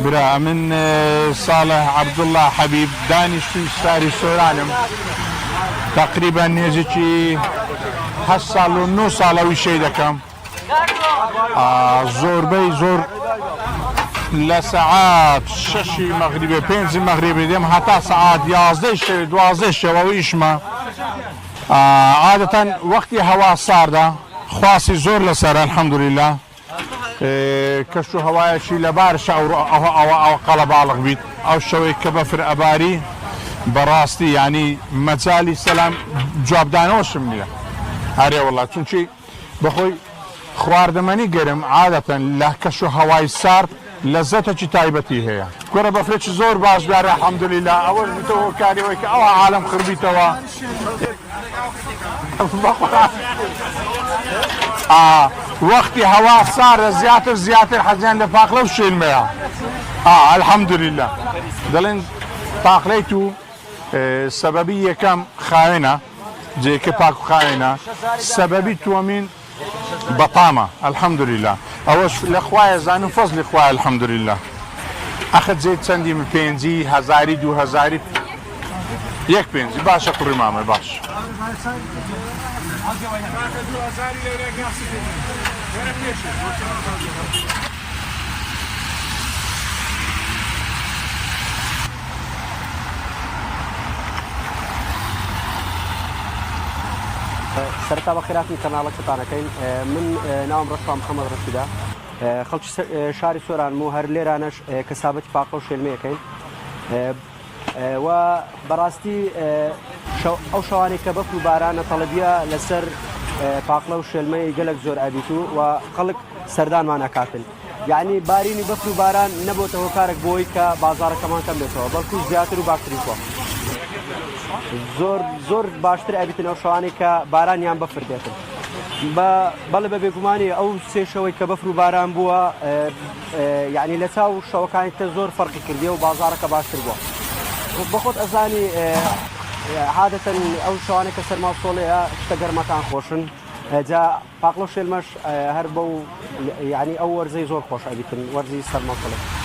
برا من صالح عبد الله حبيب دانش في شاري سورانم تقريبا نيجي هالصال ونو صال وشي دكم زور بي زور لساعات ششي مغربي بينزي مغربي ديم حتى ساعات 11 12 ويشما عادة وقتی هوا سارده خاصی زور لسر الحمد لله كشو هوايشي لبارش او قلب بالغ بيت او شوي كبفر اباري براستي يعني مجالي سلام جواب دانوشم نيه هاري والله چونچی بخوي خواردماني گرم عادة له كشو هواي سارد لذته چی تایبتی هي كره بفرش زور باش بيار الحمد لله اول تو كاري ويك او عالم خربيتوا وقتی هوا صار زیاتر حزين لفاقله وشي المياه الحمد لله دلين فاقليتو سببية كم خاينة جي كباكو خاينة سببي تومين بطامة الحمد لله اوش الاخوة زانو فضل اخوة الحمد لله اخذ زيت سندي من بينزي هزاري 2000 يك بينزي باش اقري ماما باش سرتا بخيرات من قناه كتانكين من ناوم رشوه محمد رشيده خلق شاري سوران مو هر ليرانش كسابت باقو شلميكين وبراستي او شواني كبف باران طلبيه لسر باقلو شلمي قلق زور ابيتو وخلق سردان معنا كاتل يعني باريني بفلو باران نبو توكارك بويكا بازار كمان كم بيتو بلكو زياتر وباكتريكو زور باشتر ابيتن او شواني كباران يان بفر ديتن بل ببيقماني او سي شوي كبفرو باران بوا يعني لتاو شوكان زور فرق كرديه وبازارك باشتر بوا بخوت ازاني عادة او شواني كسر موصوليه اشتقر مكان خوشن جا باقلو شلمش هربو يعني او ورزي زور خوش ابيتن ورزي سر موصوليه